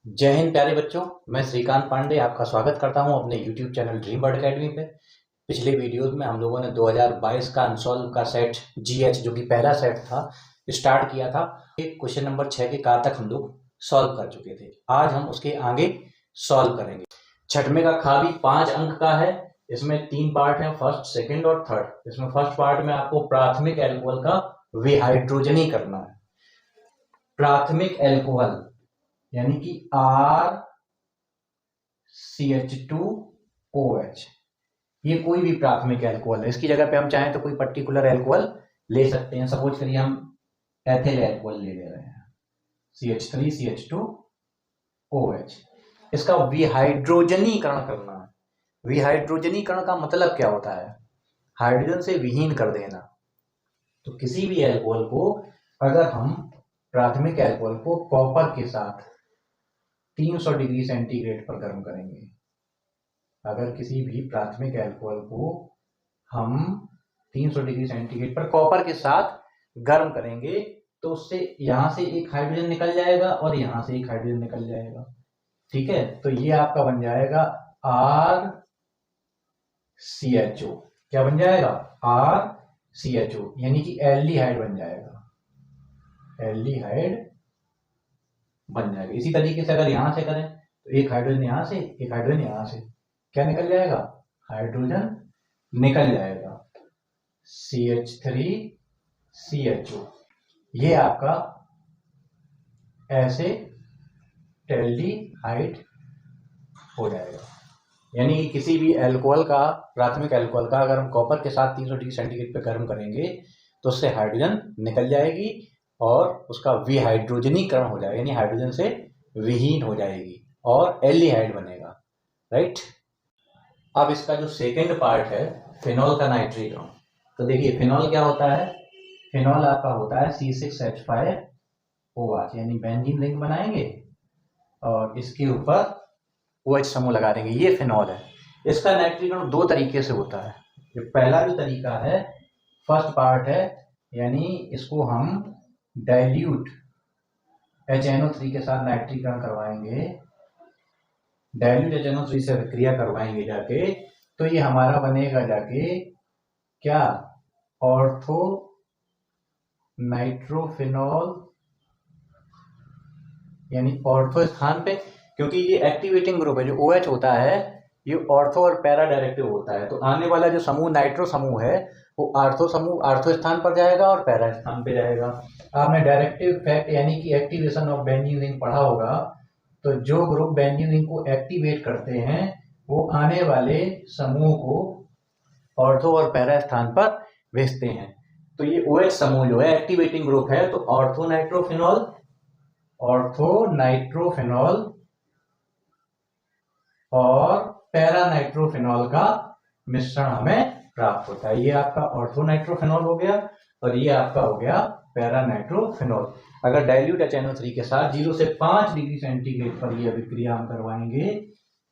जय हिंद प्यारे बच्चों। मैं श्रीकांत पांडे आपका स्वागत करता हूं अपने YouTube channel dream bird academy पे। पिछले वीडियोस में हम लोगों ने 2022 का अनसॉल्व का सेट GH जो कि पहला सेट था स्टार्ट किया था। क्वेश्चन नंबर 6 के का तक हम लोग सॉल्व कर चुके थे। आज हम उसके आगे सॉल्व करेंगे। छठवें का खा भी 5 अंक का है। इसमें 3 पार्ट है, फर्स्ट, सेकेंड और थर्ड। इसमें फर्स्ट पार्ट में आपको प्राथमिक एल्कोहल का विहाइड्रोजनी करना है। प्राथमिक एल्कोहल यानी कि RCH2OH, ये कोई भी प्राथमिक एल्कोहल है। इसकी जगह पे हम चाहें तो कोई पर्टिकुलर एल्कोहल ले सकते हैं। सपोज करिए हम एथिल एल्कोहल ले रहे हैं, CH3CH2OH। इसका विहाइड्रोजनीकरण करना है। विहाइड्रोजनीकरण का मतलब क्या होता है? हाइड्रोजन से विहीन कर देना। तो किसी भी एल्कोहल को अगर हम प्राथमिक एल्कोहल को कॉपर के साथ 300 डिग्री सेंटीग्रेड पर गर्म करेंगे, अगर किसी भी प्राथमिक एल्कोहल को हम 300 डिग्री सेंटीग्रेड पर कॉपर के साथ गर्म करेंगे तो उससे यहां से एक हाइड्रोजन निकल जाएगा और यहां से एक हाइड्रोजन निकल जाएगा। ठीक है, तो ये आपका बन जाएगा RCHO। क्या बन जाएगा? RCHO यानी कि एल्डिहाइड बन जाएगा। एल्डिहाइड बन जाएगा। इसी तरीके से अगर यहां से करें तो एक हाइड्रोजन यहां से, एक हाइड्रोजन यहां से, क्या निकल जाएगा? हाइड्रोजन निकल जाएगा, CH3CHO। ये आपका ऐसे एल्डिहाइड हो जाएगा। यानी कि किसी भी एल्कोहल का, प्राथमिक एल्कोहल का अगर हम कॉपर के साथ 300 डिग्री सेंटीग्रेड पे गर्म करेंगे तो उससे हाइड्रोजन निकल जाएगी और उसका विहाइड्रोजनीकरण हो जाएगा, यानी हाइड्रोजन से विहीन हो जाएगी और एल्डिहाइड बनेगा। राइट। अब इसका जो सेकेंड पार्ट है फिनॉल का नाइट्रीकरण। तो देखिए फिनॉल क्या होता है? फिनॉल आपका होता है C6H5OH, यानी बेंजीन रिंग बनाएंगे और इसके ऊपर OH समूह लगा देंगे। ये फिनॉल है। इसका नाइट्रीकरण 2 तरीके से होता है। जो पहला जो तरीका है, फर्स्ट पार्ट है, यानी इसको हम डाइल्यूट HNO3 के साथ नाइट्रीकरण करवाएंगे। डाइल्यूट HNO3 से क्रिया करवाएंगे जाके, तो ये हमारा बनेगा जाके क्या? ऑर्थो नाइट्रोफिनॉल, यानी ऑर्थो स्थान पे, क्योंकि ये एक्टिवेटिंग ग्रुप है। जो OH होता है ये ऑर्थो और पैरा डायरेक्टिव होता है। तो आने वाला जो समूह नाइट्रो समूह है वो आर्थो स्थान पर जाएगा और पैरा स्थान पे जाएगा। आपने डायरेक्टिव इफेक्ट यानी कि एक्टिवेशन ऑफ बेंजीन रिंग पढ़ा होगा। तो जो ग्रुप बेंजीन रिंग को एक्टिवेट करते हैं वो आने वाले समूह को ऑर्थो और पैरा स्थान पर भेजते हैं। तो ये OH समूह जो है एक्टिवेटिंग ग्रुप है, तो ऑर्थो नाइट्रोफिनॉल और पैरा नाइट्रोफिनॉल का मिश्रण हमें प्राप्त होता है। ये आपका ऑर्थो नाइट्रोफिनॉल हो गया और ये आपका हो गया पैरा नाइट्रोफिनॉल। अगर डाइल्यूट HNO3 के साथ 0 से 5 डिग्री सेंटीग्रेड पर ये अभिक्रिया हम करवाएंगे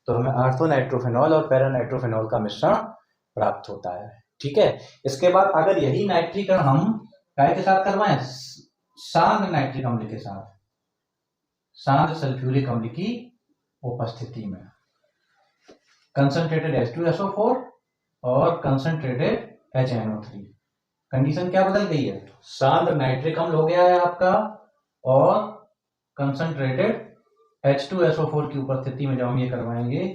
तो हमें ऑर्थो नाइट्रोफिनॉल और पैरा नाइट्रोफिनॉल का मिश्रण प्राप्त होता है। ठीक है। इसके बाद अगर यही नाइट्रीकरण हम काय के साथ करवाएं? सांद्र नाइट्रिक अम्ल के साथ, सांद्र सल्फ्यूरिक अम्ल की उपस्थिति में, कंसंट्रेटेड H2SO4 और कंसंट्रेटेड HNO3। कंडीशन क्या बदल गई है? सांद्र नाइट्रिक अम्ल हो गया है आपका और कंसंट्रेटेड H2SO4 की उपस्थिति में जब हम ये करवाएंगे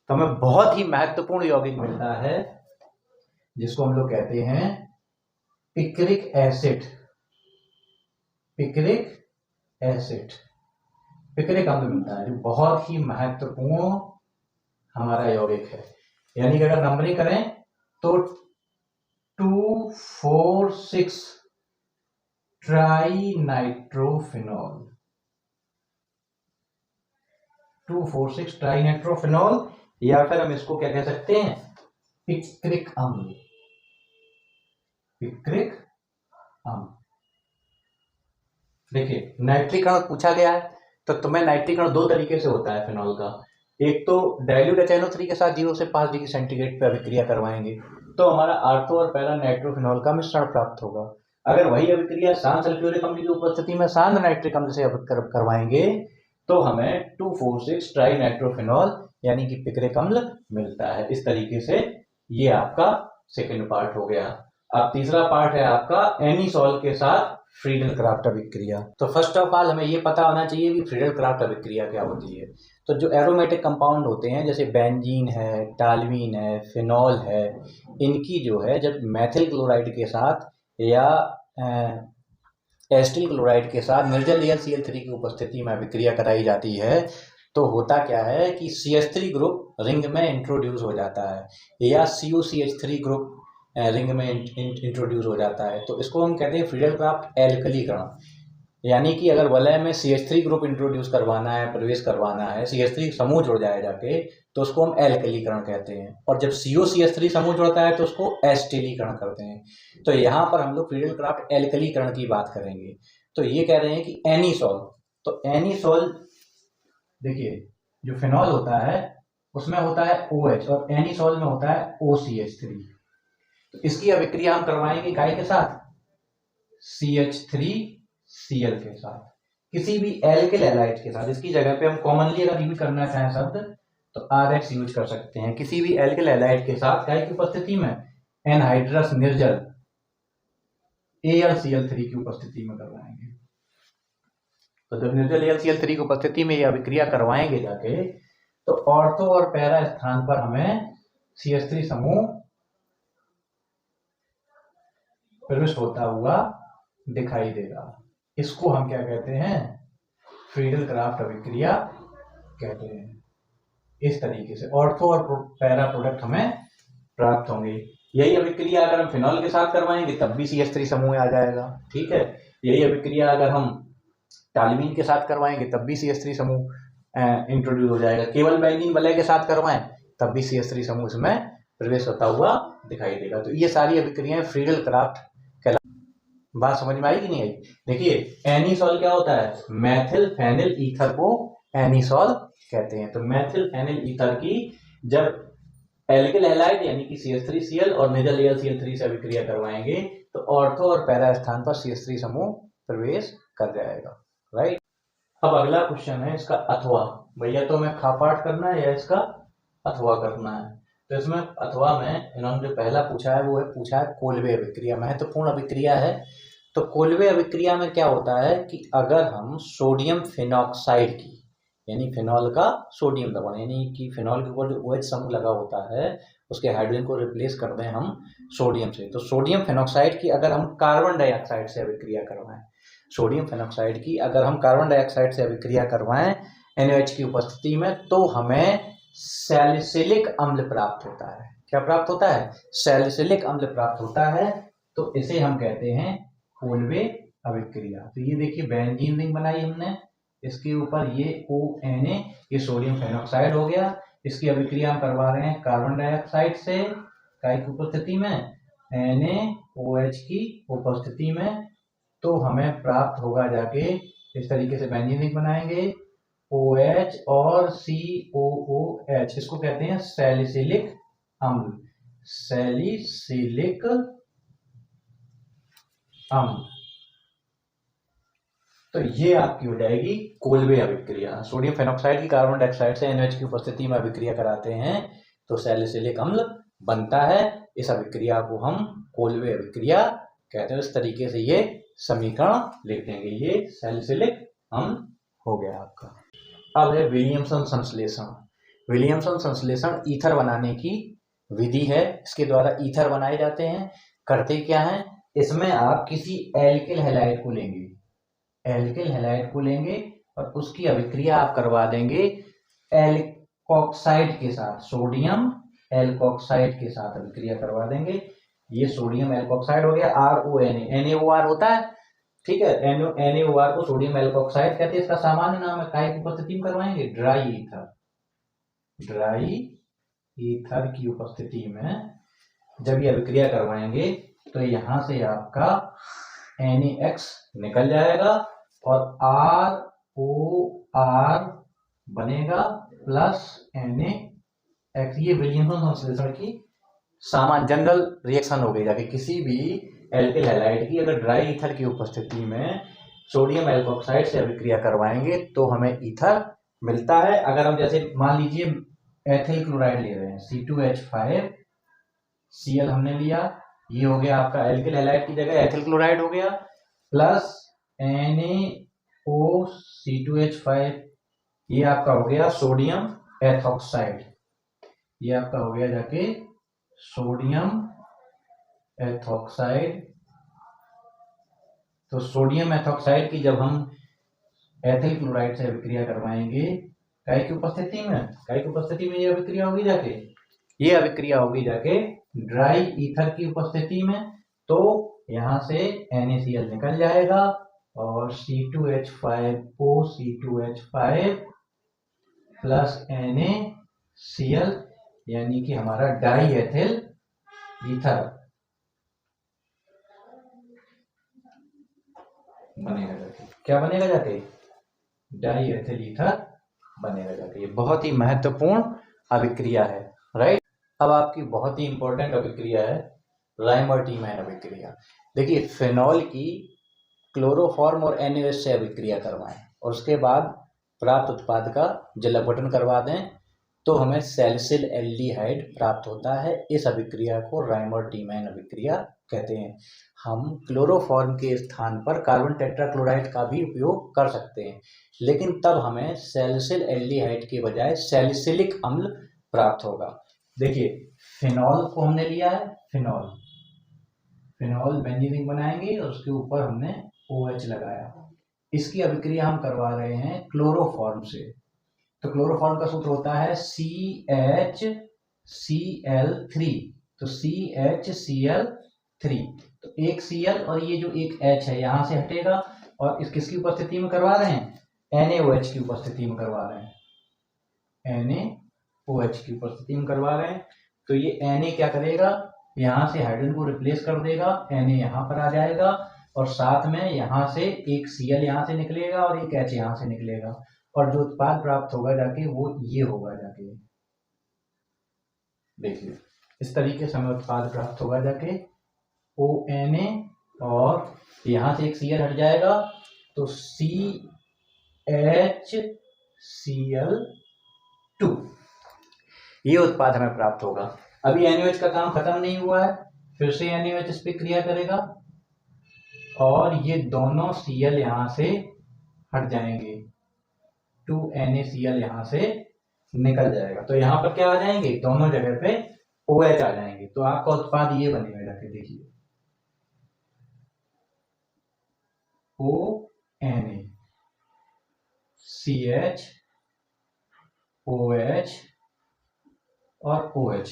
तो हमें बहुत ही महत्वपूर्ण यौगिक मिलता है जिसको हम लोग कहते हैं पिक्रिक एसिड। पिक्रिक अम्ल मिलता है जो बहुत ही महत्वपूर्ण हमारा यौगिक है। यानी कि अगर नंबरिंग करें तो 2,4,6 ट्राइनाइट्रोफिनॉल, 2,4,6 ट्राइनाइट्रोफिनॉल, या फिर हम इसको क्या कह सकते हैं? पिक्रिक अम्ल। देखिए नाइट्रीकरण पूछा गया है तो तुम्हें नाइट्रीकरण 2 तरीके से होता है फिनॉल का। एक तो डाइल्यूट HNO3 के साथ 0 से 5 डिग्री सेंटीग्रेड पर अभिक्रिया करवाएंगे तो हमारा ऑर्थो और पैरा नाइट्रोफिनॉल का मिश्रण प्राप्त होगा। अगर वही अभिक्रिया सांद्र सल्फ्यूरिक अम्ल की उपस्थिति में सांद्र नाइट्रिक अम्ल से करवाएंगे तो हमें 2,4,6 ट्राई नाइट्रोफिनॉल यानी कि पिक्रिक अम्ल मिलता है। इस तरीके से ये आपका सेकेंड पार्ट हो गया। अब तीसरा पार्ट है आपका एनीसॉल के साथ फ्रीडल क्राफ्ट अभिक्रिया। तो फर्स्ट ऑफ ऑल हमें ये पता होना चाहिए कि फ्रीडल क्राफ्ट अभिक्रिया क्या होती है। तो जो एरोमेटिक कंपाउंड होते हैं जैसे बेंजीन है, टालवीन है, फिनॉल है, इनकी जो है जब मैथिल क्लोराइड के साथ या एस्टिल क्लोराइड के साथ निर्जल AlCl3 की उपस्थिति में अभिक्रिया कराई जाती है तो होता क्या है कि CH3 ग्रुप रिंग में इंट्रोड्यूस हो जाता है या CuCH3 ग्रुप रिंग में इंट्रोड्यूस हो जाता है। तो इसको हम कहते हैं फ्रीडल क्राफ्ट एल्कलीकरण। यानी कि अगर वलय में CH3 ग्रुप इंट्रोड्यूस करवाना है, प्रवेश करवाना है, CH3 समूह जुड़ जाए जाके, तो उसको हम एल्कलीकरण कहते हैं। और जब COCH3 समूह जुड़ता है तो उसको एस्टिलीकरण करते हैं। तो यहाँ पर हम लोग फ्रीडल क्राफ्ट एल्कलीकरण की बात करेंगे। तो ये कह रहे हैं कि एनीसॉल, तो एनीसॉल देखिए जो फिनॉल होता है उसमें होता है OH और एनीसॉल में होता है OCH3। तो इसकी अभिक्रिया हम करवाएंगे काय के साथ, CH3Cl के साथ, किसी भी एल्किल हैलाइड के साथ। इसकी जगह पे हम कॉमनली अगर यूज करना चाहें शब्द तो RX यूज कर सकते हैं। किसी भी एल्किल हैलाइड के साथ काय की उपस्थिति में, एनहाइड्रस निर्जल AlCl3 की उपस्थिति में करवाएंगे। तो जब निर्जल AlCl3 की उपस्थिति में ये अभिक्रिया करवाएंगे जाके तो ऑर्थो और पैरा स्थान पर हमें CH3 समूह प्रविष्ट होता हुआ दिखाई देगा। इसको हम क्या कहते हैं, फ्रीडल क्राफ्ट अभिक्रिया कहते हैं। इस तरीके से ऑर्थो और पैरा प्रोडक्ट हमें प्राप्त होंगे। यही अभिक्रिया अगर हम फिनॉल के साथ करवाएंगे तब भी CH3 समूह आ जाएगा, ठीक है। यही अभिक्रिया अगर हम टालवीन के साथ करवाएंगे तब भी CH3 समूह इंट्रोड्यूस हो जाएगा। केवल बेंजीन वलय के साथ करवाएं तब भी CH3 समूह इसमें प्रवेश होता हुआ दिखाई देगा। तो ये सारी अभिक्रियाएं फ्रीडल क्राफ्ट कहला। बात समझ में आई कि नहीं आई? देखिए एनीसॉल क्या होता है, मैथिल फेनिल ईथर को एनीसॉल कहते हैं। तो मैथिल फेनिल ईथर की जब एल्किल हैलाइड यानी कि CH3Cl और निर्जल AlCl3 से अभिक्रिया करवाएंगे तो ऑर्थो और पैरा स्थान पर CH3 समूह प्रवेश कर जाएगा, राइट। अब अगला क्वेश्चन है इसका अथवा। भैया तो हमें खापाट करना है या इसका अथवा करना है। तो इसमें अथवा में इन्होंने जो पहला पूछा है वो है पूछा है कोल्वे अभिक्रिया, महत्वपूर्ण अभिक्रिया है। तो कोल्वे अभिक्रिया में क्या होता है कि अगर हम सोडियम फिनॉक्साइड की यानी फिनॉल का सोडियम दबाव यानी कि फिनॉल के ऊपर जो OH समूह लगा होता है उसके हाइड्रोजन को रिप्लेस कर दें हम सोडियम से, तो सोडियम फिनॉक्साइड की अगर हम कार्बन डाइऑक्साइड से अभिक्रिया करवाएं, सोडियम फिनॉक्साइड की अगर हम कार्बन डाइऑक्साइड से अभिक्रिया करवाएं NaOH की उपस्थिति में तो हमें सैलिसिलिक अम्ल प्राप्त होता है। क्या प्राप्त होता है? सैलिसिलिक अम्ल प्राप्त होता है। तो इसे हम कहते हैं कोल्वे अभिक्रिया। तो ये देखिए बेंजीन रिंग बनाई हमने, इसके ऊपर ये ONa, ये सोडियम फेनॉक्साइड हो गया। इसकी अभिक्रिया हम करवा रहे हैं कार्बन डाइऑक्साइड से काय की उपस्थिति में, NaOH की उपस्थिति में। तो हमें प्राप्त होगा जाके इस तरीके से बेंजीन रिंग बनाएंगे OH और COOH, इसको कहते हैं सैलिसिलिक अम्ल, सैलिसिलिक अम्ल। तो ये आपकी हो जाएगी कोल्वे अभिक्रिया। सोडियम फेनॉक्साइड की कार्बन डाइऑक्साइड से NaOH की उपस्थिति में अभिक्रिया कराते हैं तो सैलिसिलिक अम्ल बनता है। इस अभिक्रिया को हम कोल्वे अभिक्रिया कहते हैं। इस तरीके से ये समीकरण लिख देंगे, ये सैलिसिलिक अम्ल हो गया आपका। अब है विलियमसन संश्लेषण। विलियमसन संश्लेषण ईथर बनाने की विधि है, इसके द्वारा ईथर बनाए जाते हैं। करते क्या है, इसमें आप किसी एल्किल हैलाइड को लेंगे, एल्किल हैलाइड को लेंगे और उसकी अभिक्रिया आप करवा देंगे एल्कोक्साइड के साथ, सोडियम एल्कोक्साइड के साथ अभिक्रिया करवा देंगे। ये सोडियम एल्कोक्साइड हो गया, RONA, NaOR होता है, ठीक है। NaOR को सोडियम एल्कोक्साइड कहते हैं। इसका सामान्य नाम है, काय की उपस्थिति में करवाएंगे, ड्राई ईथर, ड्राई ईथर की उपस्थिति में जब ये अभिक्रिया करवाएंगे तो यहां से आपका NaX निकल जाएगा और ROR बनेगा प्लस NaX। ये विलियमसन संश्लेषण की सामान्य जनरल रिएक्शन हो गई जाके किसी भी एल्किल हैलाइड की अगर ड्राई ईथर की उपस्थिति में सोडियम एल्कोक्साइड से अभिक्रिया करवाएंगे तो हमें ईथर मिलता है। अगर हम जैसे मान लीजिए एथिल क्लोराइड ले रहे हैं, C2H5Cl हमने लिया, ये हो गया आपका एल्किल हैलाइड की जगह एथिल क्लोराइड हो गया, प्लस NaOC2H5, ये आपका हो गया सोडियम एथॉक्साइड, ये आपका हो गया जाके सोडियम एथॉक्साइड। तो सोडियम एथॉक्साइड की जब हम एथिल क्लोराइड से अभिक्रिया करवाएंगे काय की उपस्थिति में ये अभिक्रिया होगी जाके, ये अभिक्रिया होगी जाके ड्राई ईथर की उपस्थिति में। तो यहां से NaCl निकल जाएगा और C2H5OC2H5 प्लस NaCl, यानी कि हमारा डाई एथिल ईथर बनेगा जाके। क्या बनेगा जाके? डाई एथिल ईथर बनेगा जाके। ये बहुत ही महत्वपूर्ण अभिक्रिया है, राइट। अब आपकी बहुत ही इंपॉर्टेंट अभिक्रिया है राइमर-टी-मैन अभिक्रिया। देखिए फिनॉल की क्लोरोफॉर्म और NaOH से अभिक्रिया करवाएं और उसके बाद प्राप्त उत्पाद का जल अपघटन करवा दें तो हमें सैलिसिल एल्डिहाइड प्राप्त होता है। इस अभिक्रिया को राइमर-टी-मैन अभिक्रिया कहते हैं। हम क्लोरोफॉर्म के स्थान पर कार्बन टेट्राक्लोराइड का भी उपयोग कर सकते हैं, लेकिन तब हमें सैलिसिल एल्डिहाइड के बजाय सैलिसिलिक अम्ल प्राप्त होगा। देखिए फिनॉल को हमने लिया है, फिनॉल बेंजीन बनाएंगे और उसके ऊपर हमने OH लगाया। इसकी अभिक्रिया हम करवा रहे हैं क्लोरोफॉर्म से। तो क्लोरोफॉर्म का सूत्र होता है CHCl3, तो CHCl3, तो एक Cl और ये जो एक H है यहाँ से हटेगा और इस किसकी उपस्थिति में करवा रहे हैं? NaOH की उपस्थिति में करवा रहे हैं, NaOH की उपस्थिति में करवा रहे हैं। तो ये Na क्या करेगा, यहाँ से हाइड्रोजन को रिप्लेस कर देगा, Na यहाँ पर आ जाएगा और साथ में यहाँ से एक Cl यहाँ से निकलेगा और एक H यहाँ से निकलेगा और जो उत्पाद प्राप्त होगा जाके वो ये होगा जाके। देखिए इस तरीके से हमें उत्पाद प्राप्त होगा जाके ONa और यहाँ से एक Cl हट जाएगा तो CHCl2, ये उत्पाद हमें प्राप्त होगा। अभी NaOH का काम खत्म नहीं हुआ है, फिर से NaOH इस पर क्रिया करेगा और ये दोनों Cl यहाँ से हट जाएंगे, 2NaCl यहाँ से निकल जाएगा। तो यहाँ पर क्या आ जाएंगे, दोनों जगह पे OH आ जाएंगे। तो आपका उत्पाद ये बनेगा जाके, देखिए ONa CH OH और OH।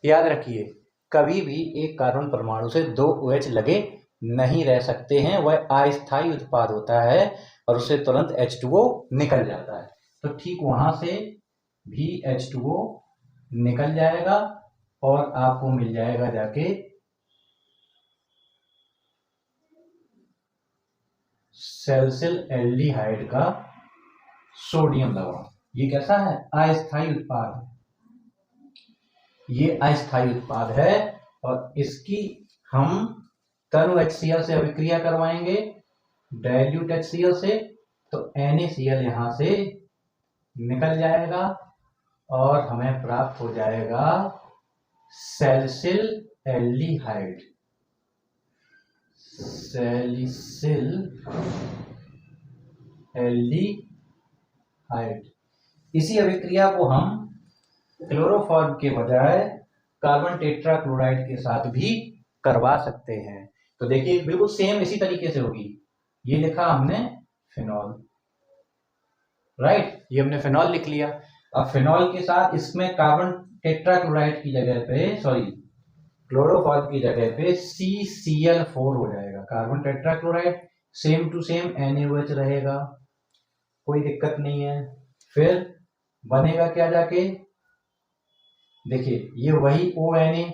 याद रखिए कभी भी एक कार्बन परमाणु से दो OH लगे नहीं रह सकते हैं, वह अस्थायी उत्पाद होता है और उससे तुरंत H2O निकल जाता है। तो ठीक वहां से भी H2O निकल जाएगा और आपको मिल जाएगा जाके सैलिसिल एल्डिहाइड का सोडियम लवण। ये कैसा है, अस्थायी उत्पाद है, ये अस्थायी उत्पाद है और इसकी हम तनु HCl से अभिक्रिया करवाएंगे डाइल्यूट HCl से, तो NaCl यहां से निकल जाएगा और हमें प्राप्त हो जाएगा सैलिसिल एल्डिहाइड, सैलिसिल एल्डिहाइड। इसी अभिक्रिया को हम क्लोरोफॉर्म के बजाय कार्बन टेट्राक्लोराइड के साथ भी करवा सकते हैं। तो देखिए बिल्कुल सेम इसी तरीके से होगी। ये लिखा हमने फिनॉल, राइट, ये हमने फिनॉल लिख लिया। अब फिनॉल के साथ इसमें कार्बन टेट्राक्लोराइड की जगह पे, सॉरी क्लोरोफॉर्म की जगह पे CCl4 हो जाएगा, carbon tetrachloride, same to same NaOH रहेगा, कोई दिक्कत नहीं है। फिर बनेगा क्या जाके, देखिए ये वही ONa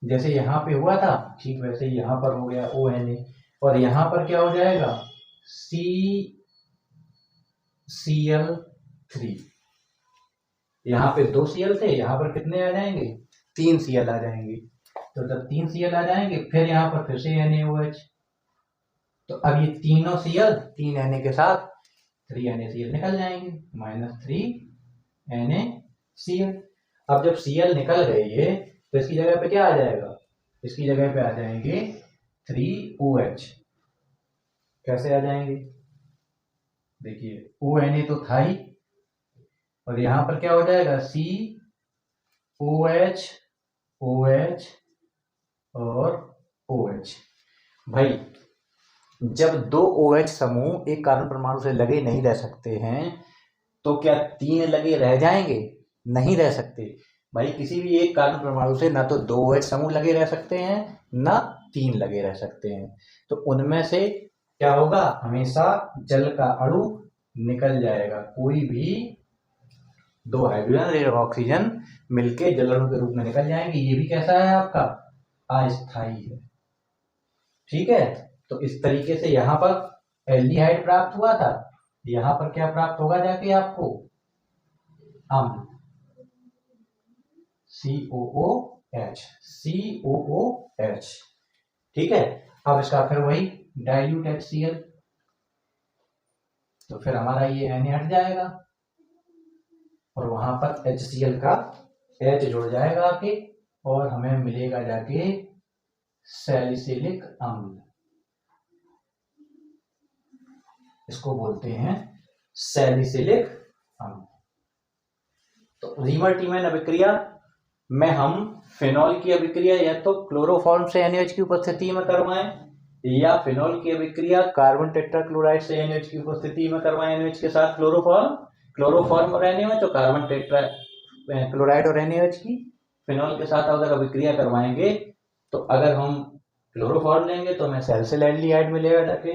जैसे यहाँ पे हुआ था ठीक वैसे ही यहाँ पर हो गया ONa और यहाँ पर क्या हो जाएगा CCl3। यहाँ पे 2 Cl थे, यहाँ पर कितने आ जाएंगे, 3 Cl आ जाएंगे। तो जब 3 Cl आ जाएंगे फिर यहाँ पर फिर से NaOH, तो अब ये तीनों Cl 3Na के साथ 3NaCl निकल जाएंगे, -3NaCl। अब जब Cl निकल गए ये, तो इसकी जगह पे क्या आ जाएगा, इसकी जगह पे आ जाएंगे 3OH। कैसे आ जाएंगे, देखिए ONA तो था ही, और यहां पर क्या हो जाएगा COH OH और OH। भाई जब दो OH समूह एक कार्बन परमाणु से लगे नहीं रह सकते हैं, तो क्या 3 लगे रह जाएंगे, नहीं रह सकते। भाई किसी भी एक कार्बन परमाणु से ना तो 2 OH समूह लगे रह सकते हैं, ना 3 लगे रह सकते हैं। तो उनमें से क्या होगा, हमेशा जल का अणु निकल जाएगा। कोई भी 2 हाइड्रोजन और ऑक्सीजन मिलके जल अणु के रूप में निकल जाएंगे। ये भी कैसा है, आपका अस्थायी है। ठीक है, तो इस तरीके से यहाँ पर एल्डिहाइड प्राप्त हुआ था, यहाँ पर क्या प्राप्त होगा जाके आपको, अम्ल, COOH। ठीक है, अब इसका फिर वही डाइल्यूट HCl, तो फिर हमारा ये Na हट जाएगा और वहां पर HCl का H जुड़ जाएगा आके, और हमें मिलेगा जाके सैलिसिलिक अम्ल। इसको बोलते हैं सैलिसिलिक अम्ल। तो रीमर-टीमैन अभिक्रिया में हम फिनॉल की अभिक्रिया या तो क्लोरोफॉर्म से NaOH की उपस्थिति में करवाएं, या फिनॉल की अभिक्रिया कार्बन टेट्राक्लोराइड से NaOH की उपस्थिति में करवाएं NaOH के साथ क्लोरोफॉर्म और NaOH, और कार्बन टेट्राक्लोराइड और NaOH की फिनॉल के साथ अगर अभिक्रिया करवाएंगे, तो अगर हम क्लोरोफॉर्म लेंगे तो हमें सैलिसिल एल्डिहाइड मिलेगा जाके,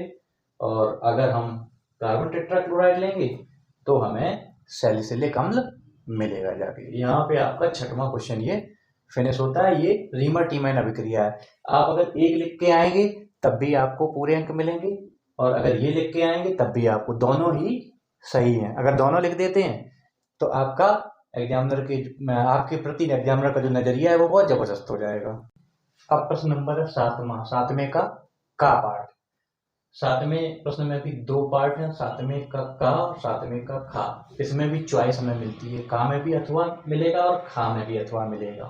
और अगर हम कार्बन टेट्राक्लोराइड लेंगे तो हमें सैलिसिलिक अम्ल मिलेगा जाके। यहाँ पे आपका 6वां क्वेश्चन ये फिनिश होता है। ये रीमर-टीमैन अभिक्रिया है। आप अगर एक लिख के आएंगे तब भी आपको पूरे अंक मिलेंगे, और अगर ये लिख के आएंगे तब भी आपको, दोनों ही सही हैं। अगर दोनों लिख देते हैं तो आपका एग्जामिनर के, आपके प्रति एग्जामिनर का जो नजरिया है वो बहुत जबरदस्त हो जाएगा। अब प्रश्न नंबर 7वें का पार्ट। 7वें प्रश्न में भी 2 पार्ट हैं, 7वें का और 7वें का खा। इसमें भी चॉइस हमें मिलती है, का में भी अथवा मिलेगा और खा में भी अथवा मिलेगा।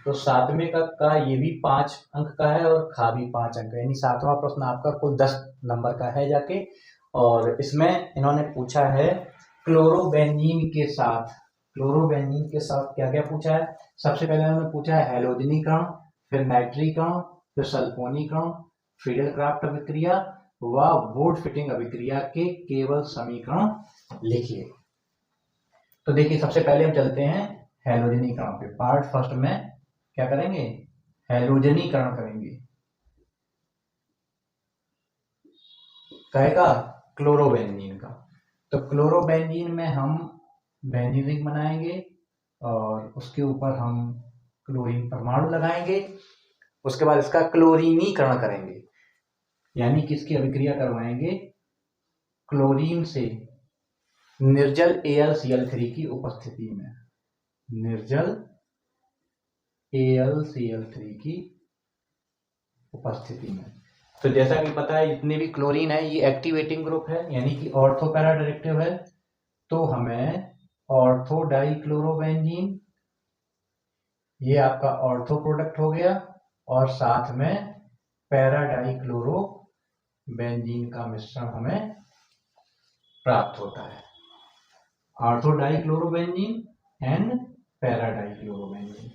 तो 7वें का ये भी 5 अंक का है और खा भी 5 अंक का, यानी 7वां प्रश्न आपका कुल 10 नंबर का है जाके। और इसमें इन्होंने पूछा है क्लोरोबेंजीन के साथ क्या क्या पूछा है। सबसे पहले इन्होंने पूछा है हैलोजनीकरण, फिर नाइट्रीकरण, फिर सल्फोनीकरण, फ्रीडल-क्राफ्ट अभिक्रिया व वुड फिटिंग अभिक्रिया के केवल समीकरण लिखिए। तो देखिए, सबसे पहले हम चलते हैं हैलोजनीकरण पे। पार्ट फर्स्ट में क्या करेंगे, हैलोजनीकरण करेंगे। कहेगा क्लोरोबेंजीन का। तो क्लोरोबेंजीन में हम बेंजीन रिंग बनाएंगे और उसके ऊपर हम क्लोरीन परमाणु लगाएंगे। उसके बाद इसका क्लोरीनीकरण करेंगे, यानी किसकी अभिक्रिया करवाएंगे, क्लोरीन से निर्जल AlCl3 की उपस्थिति में, निर्जल AlCl3 की उपस्थिति में। तो जैसा कि पता है, जितने भी क्लोरीन है ये एक्टिवेटिंग ग्रुप है, यानी कि ऑर्थो पैरा डायरेक्टिव है। तो हमें ऑर्थो डाइक्लोरोबेंजीन, ये आपका ऑर्थो प्रोडक्ट हो गया, और साथ में पैरा डाइक्लोरोबेंजीन का मिश्रण हमें प्राप्त होता है। Ortho dichlorobenzene and para dichlorobenzene.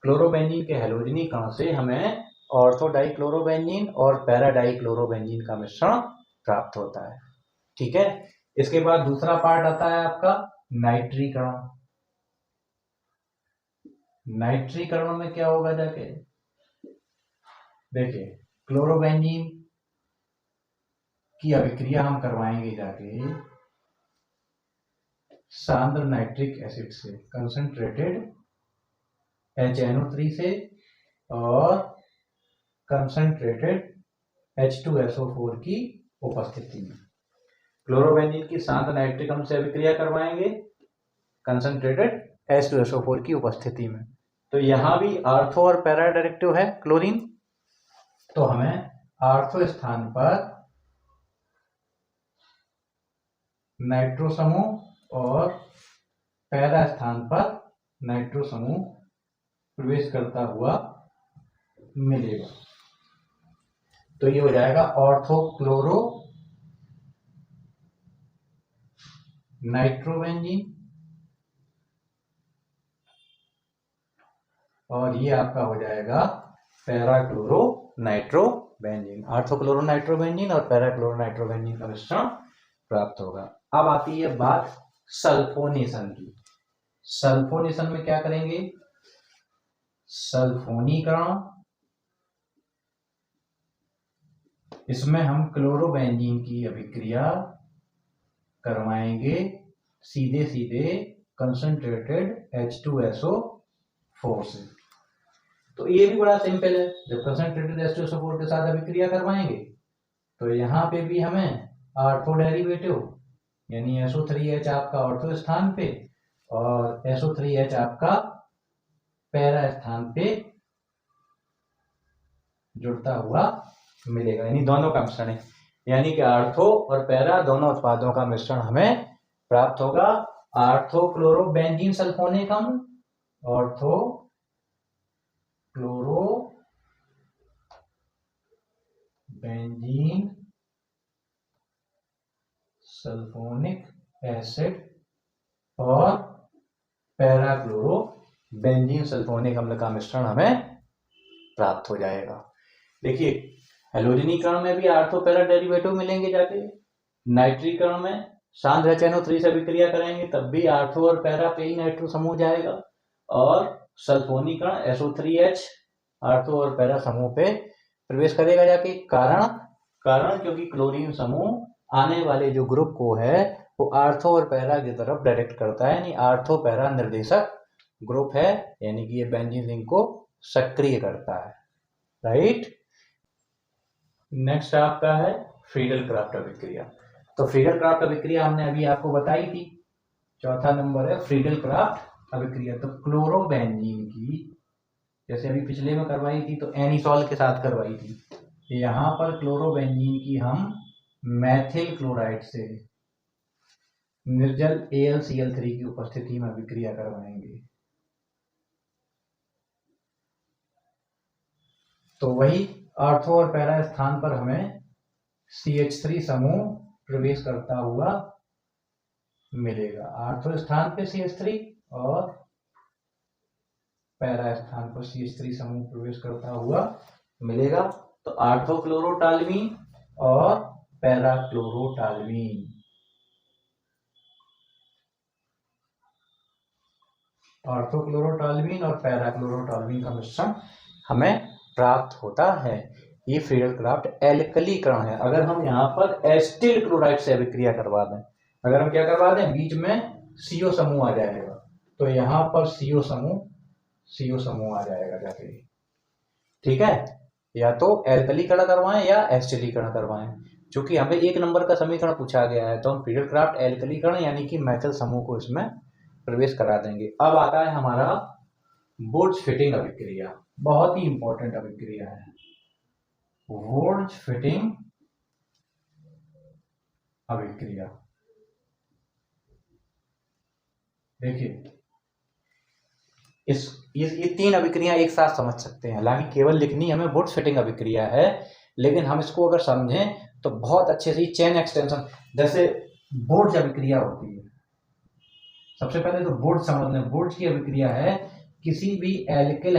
Chlorobenzene के हैलोजनीकरण से हमें ऑर्थो डाइक्लोरोबेंजीन और पैरा डाइक्लोरोबेंजीन का मिश्रण प्राप्त होता है। ठीक है, इसके बाद दूसरा पार्ट आता है आपका नाइट्रीकरण। नाइट्रीकरण में क्या होगा जाके, देखिए क्लोरोबेंजीन की अभिक्रिया हम करवाएंगे जाके सांद्र नाइट्रिक एसिड से, कंसंट्रेटेड HNO3 से और कंसंट्रेटेड H2SO4 की उपस्थिति में। क्लोरोबेंजीन की सांद्र नाइट्रिक अम्ल से अभिक्रिया करवाएंगे कंसंट्रेटेड H2SO4 की उपस्थिति में। तो यहाँ भी ऑर्थो और पैरा डायरेक्टिव है क्लोरीन, तो हमें आर्थो स्थान पर नाइट्रो समूह और पैरा स्थान पर नाइट्रो समूह प्रवेश करता हुआ मिलेगा। तो ये हो जाएगा ऑर्थो क्लोरो नाइट्रोबेंजीन और ये आपका हो जाएगा पैराक्लोरो नाइट्रोबेंजीन। ऑर्थोक्लोरो नाइट्रोबेंजीन और पैराक्लोरो नाइट्रोबेंजीन का मिश्रण प्राप्त होगा। अब आती है बात सल्फोनेशन की। सल्फोनेशन में क्या करेंगे? सल्फोनीकरण, इसमें हम क्लोरोबेंजीन की अभिक्रिया करवाएंगे सीधे सीधे कंसंट्रेटेड H2SO4 से। तो ये भी बड़ा सिंपल है, जब कंसंट्रेटेड H2SO4 के साथ अभिक्रिया करवाएंगे तो यहाँ पे भी हमें ऑर्थो डेरिवेटिव यानी SO3H आपका ऑर्थो स्थान पे और SO3H आपका पैरा स्थान पे जुड़ता हुआ मिलेगा, यानी दोनों का मिश्रण है। यानी कि ऑर्थो और पैरा दोनों उत्पादों का मिश्रण हमें प्राप्त होगा। ऑर्थो क्लोरोबेंजीन सल्फोनेकम, ortho chloro benzene sulphonic acid और पैराक्लोरो बेंजीन सल्फोनिक अम्ल का मिश्रण हमें प्राप्त हो जाएगा। देखिए हेलोजनीकरण में भी ऑर्थो पैरा डेरिवेटिव मिलेंगे जाके, नाइट्रीकरण में सांद्र HNO3 से अभिक्रिया करेंगे तब भी ऑर्थो और पैरा पे ही नाइट्रो समूह जाएगा, और सल्फोनीकरण SO3H ऑर्थो और पैरा समूह पे प्रवेश करेगा जाके। कारण क्योंकि क्लोरीन समूह आने वाले जो ग्रुप को है वो ऑर्थो और पैरा की तरफ डायरेक्ट करता है, यानी ऑर्थो पैरा निर्देशक ग्रुप है, यानी कि ये बेंजीन रिंग को सक्रिय करता है, राइट। नेक्स्ट आपका है फ्रीडल क्राफ्ट अभिक्रिया। तो फ्रीडल क्राफ्ट अभिक्रिया हमने अभी आपको बताई थी, चौथा नंबर है फ्रीडल क्राफ्ट अभिक्रिया। तो क्लोरोबेंजीन की जैसे अभी पिछले में करवाई थी तो एनिसॉल के साथ करवाई थी, यहाँ पर क्लोरोबेंजीन की हम मैथिल क्लोराइड से निर्जल AlCl3 की उपस्थिति में अभिक्रिया करवाएंगे। तो वही ऑर्थो और पैरा स्थान पर हमें CH3 समूह प्रवेश करता हुआ मिलेगा। ऑर्थो स्थान पे CH3 और पैरा स्थान पर CH3 समूह प्रवेश करता हुआ मिलेगा। तो ऑर्थोक्लोरोटाल्मीन और पैराक्लोरोटाल्मीन, ऑर्थोक्लोरोटाल्मीन और पैराक्लोरोटाल्मीन का मिश्रण हमें प्राप्त होता है। ये फ्रीडल क्राफ्ट एल्कलीकरण है। अगर हम यहाँ पर एस्टिल क्लोराइड से अभिक्रिया करवा दें, अगर हम क्या करवा दें, बीच में CO समूह आ जाएगा, तो यहाँ पर CO समूह आ जाएगा जाके, ठीक है। या तो एल्कलीकरण करवाएं या एस्टिलीकरण करवाएं। चूंकि हमें एक नंबर का समीकरण पूछा गया है तो हम फ्रीडल क्राफ्ट एल्कलीकरण यानी कि मैथिल समूह को इसमें प्रवेश करा देंगे। अब आता है हमारा वुड्स फिटिंग अभिक्रिया, बहुत ही इंपॉर्टेंट अभिक्रिया है वुड्स फिटिंग अभिक्रिया। देखिए ये तीन अभिक्रिया एक साथ समझ सकते हैं, हालांकि केवल लिखनी हमें वुड्स फिटिंग अभिक्रिया है, लेकिन हम इसको अगर समझें तो बहुत अच्छे से चेन एक्सटेंशन, जैसे वुड्स अभिक्रिया होती है। सबसे पहले तो वुड्स समझ लें। वुड्स की अभिक्रिया है किसी भी एल्किल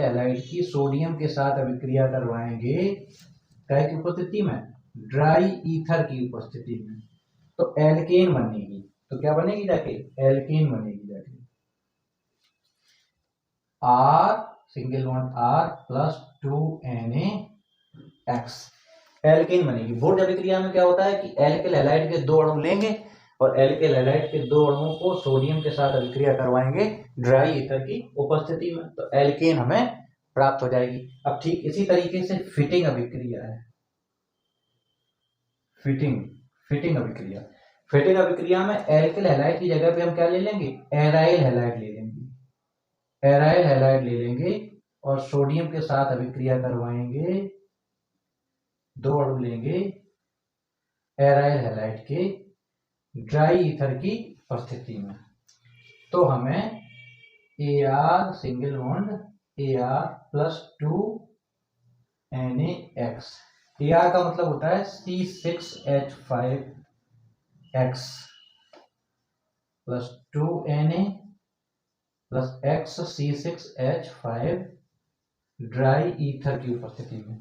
हैलाइड की सोडियम के साथ अभिक्रिया करवाएंगे क्या की उपस्थिति में, ड्राई ईथर की उपस्थिति में, तो एल्केन बनेगी। तो क्या बनेगी जाके, एल्केन बनेगी जाके, R single bond R plus 2NaX alkane बनेगी। वुड्स अभिक्रिया में क्या होता है कि एल्किल हैलाइड के दो अणु लेंगे और एल्किल हैलाइड के दो अणुओं को सोडियम के साथ अभिक्रिया करवाएंगे ड्राई ईथर की उपस्थिति में, तो एल्केन हमें प्राप्त हो जाएगी। अब ठीक इसी तरीके से फिटिंग अभिक्रिया है, फिटिंग अभिक्रिया। फिटिंग अभिक्रिया में एल्किल हैलाइड की जगह पे हम क्या ले लेंगे, एराइल हैलाइड ले लेंगे। और सोडियम के साथ अभिक्रिया करवाएंगे, 2 अणु लेंगे एराइल हैलाइड के ड्राई ईथर की उपस्थिति में, तो हमें Ar single bond Ar plus 2 NaX, Ar का मतलब होता है C6H5X plus 2 Na plus X C6H5 dry ether की उपस्थिति में।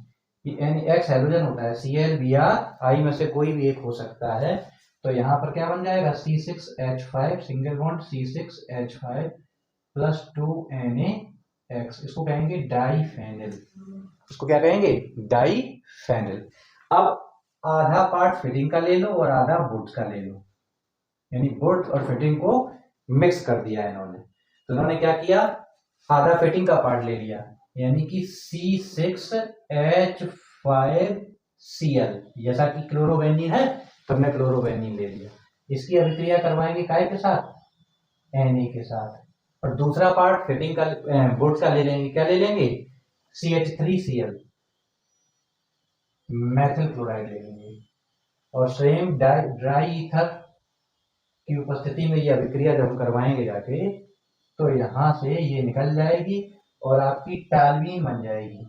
ये NaX हाइड्रोजन होता है, Cl Br I में से कोई भी एक हो सकता है, तो यहाँ पर क्या बन जाएगा C6H5 single bond C6H5 plus 2 NaX, इसको कहेंगे डाईफेनिल, इसको क्या कहेंगे डाईफेनिल। अब आधा पार्ट फिटिंग का ले लो और आधा बुड्स का ले लो, यानी बुड्स और फिटिंग को मिक्स कर दिया इन्होंने। तो इन्होंने क्या किया, आधा फिटिंग का पार्ट ले लिया, यानी कि C6H5Cl, जैसा कि क्लोरोबेनिन है तो हमने क्लोरोबेनिन ले लिया। इसकी अभिक्रिया करवाएंगे काय के साथ, Na के साथ, और दूसरा पार्ट फिटिंग का बुड्स का ले लेंगे, क्या ले लेंगे CH3Cl मैथिल क्लोराइड ले लेंगे, और सेम ड्राई ईथर की उपस्थिति में ये अभिक्रिया जब हम करवाएंगे जाके, तो यहां से ये निकल जाएगी और आपकी टालवीन बन जाएगी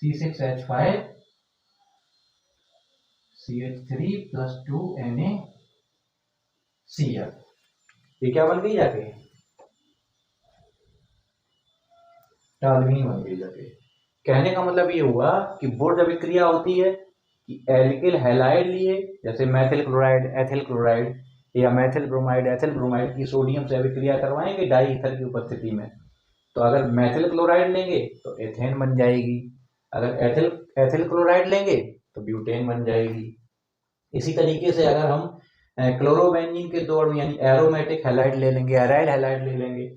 C6H5 CH3 प्लस 2 NaCl। ये क्या बन गई जाके, टालवीन बन गई जाके। कहने का मतलब ये हुआ कि बुड्स अभिक्रिया होती है कि एल्किल हैलाइड लिए, जैसे मैथिल क्लोराइड एथिल क्लोराइड या मैथिल ब्रोमाइड एथिल ब्रोमाइड की सोडियम से अभिक्रिया करवाएंगे डाई ईथर की उपस्थिति में, तो अगर मैथिल क्लोराइड लेंगे तो एथेन बन जाएगी, अगर एथिल क्लोराइड लेंगे तो ब्यूटेन बन जाएगी। इसी तरीके से अगर हम क्लोरोबेंजीन के 2 अणु यानी एरोमेटिक हैलाइड ले लेंगे, एराइल हैलाइड ले लेंगे,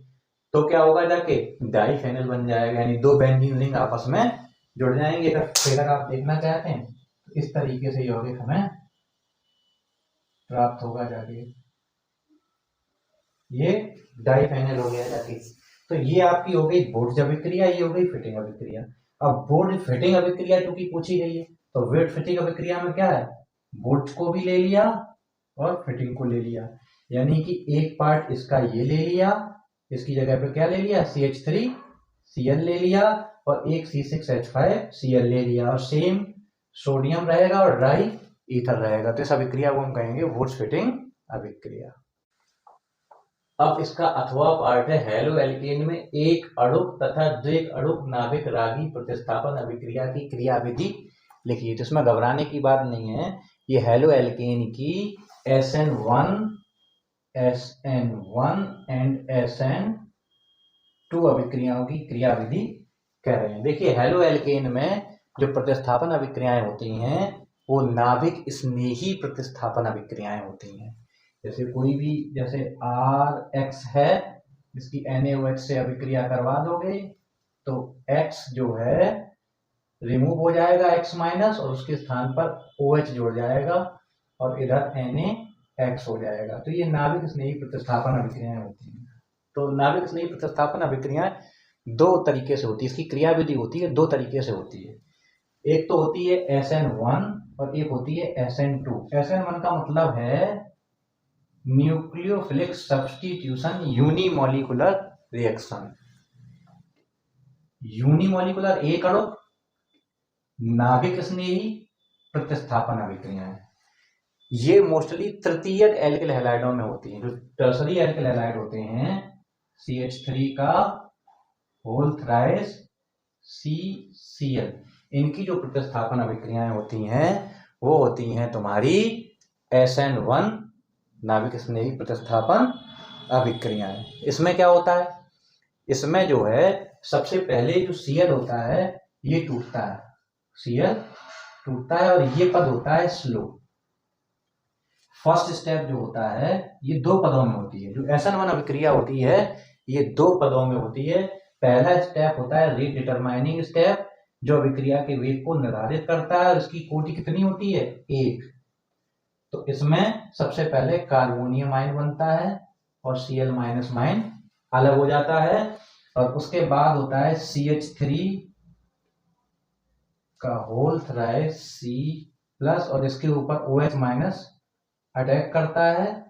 तो क्या होगा जाके डाईफेनिल बन जाएगा, यानी 2 बेंजीन रिंग आपस में जुड़ जाएंगे। अगर आप देखना चाहते हैं तो इस तरीके से यौगिक हमें प्राप्त होगा जाके, ये डाईफेनिल हो गया जाके। तो ये आपकी हो गई बुड्स अभिक्रिया, ये हो गई फिटिंग अभिक्रिया। अब बुड्स फिटिंग अभिक्रिया चूंकि पूछी गई है, तो वेट फिटिंग अभिक्रिया में क्या है, बुड्स को भी ले लिया और फिटिंग को ले लिया, यानी कि एक पार्ट इसका ये ले लिया, इसकी जगह पे क्या ले लिया CH3Cl ले लिया, और एक C6H5Cl ले लिया, और सेम सोडियम रहेगा और ड्राई ईथर रहेगा। तो इस अभिक्रिया को हम कहेंगे वुड्स फिटिंग अभिक्रिया। अब इसका अथवा पार्ट है हेलो एल्केन में एक अणुक तथा द्विक अणुक नाभिक रागी प्रतिस्थापन अभिक्रिया की क्रियाविधि लिखिए। तो इसमें घबराने की बात नहीं है, ये हेलो एल्केन की SN1 एंड SN2 अभिक्रियाओं की क्रियाविधि कह रहे हैं। देखिए हेलो एल्केन में जो प्रतिस्थापन अभिक्रियाएं होती हैं वो नाभिक स्नेही प्रतिस्थापन अभिक्रियाएं होती हैं। जैसे कोई भी, जैसे RX है, इसकी NaOH से अभिक्रिया करवा दोगे तो X जो है रिमूव हो जाएगा X माइनस, और उसके स्थान पर OH जुड़ जाएगा और इधर NaX हो जाएगा। तो ये नाभिक स्नेही प्रतिस्थापन अभिक्रियाएं होती हैं। तो नाभिक स्नेही प्रतिस्थापन अभिक्रियाएं 2 तरीके से होती है, इसकी क्रियाविधि होती है 2 तरीके से होती है। एक तो होती है SN1 और एक होती है SN2। SN1 का मतलब है nucleophilic substitution unimolecular reaction. Unimolecular एक अणुक नाभिक स्नेही प्रतिस्थापन अभिक्रियाएं, ये मोस्टली तृतीयक एल्किल हैलाइडों में होती हैं। जो टर्सरी एल्किल हैलाइड होते हैं CH3 का होल थ्राइस CCl, इनकी जो प्रतिस्थापन अभिक्रियाएं होती हैं वो होती हैं तुम्हारी SN1 नाभिक स्नेही प्रतिस्थापन अभिक्रियाएं। इसमें क्या होता है, इसमें जो है सबसे पहले जो Cl होता है ये टूटता है, Cl टूटता है और ये पद होता है स्लो। फर्स्ट स्टेप जो होता है ये 2 पदों में होती है। जो SN1 अभिक्रिया होती है ये 2 पदों में होती है। पहला स्टेप होता है रेट डिटरमाइनिंग स्टेप, जो अभिक्रिया के वेग को निर्धारित करता है, उसकी कोटि कितनी होती है 1। तो इसमें सबसे पहले कार्बोनियम आयन बनता है और Cl माइनस आयन अलग हो जाता है, और उसके बाद होता है CH3 का होल थ्राइस C+ और इसके ऊपर OH- अटैक करता है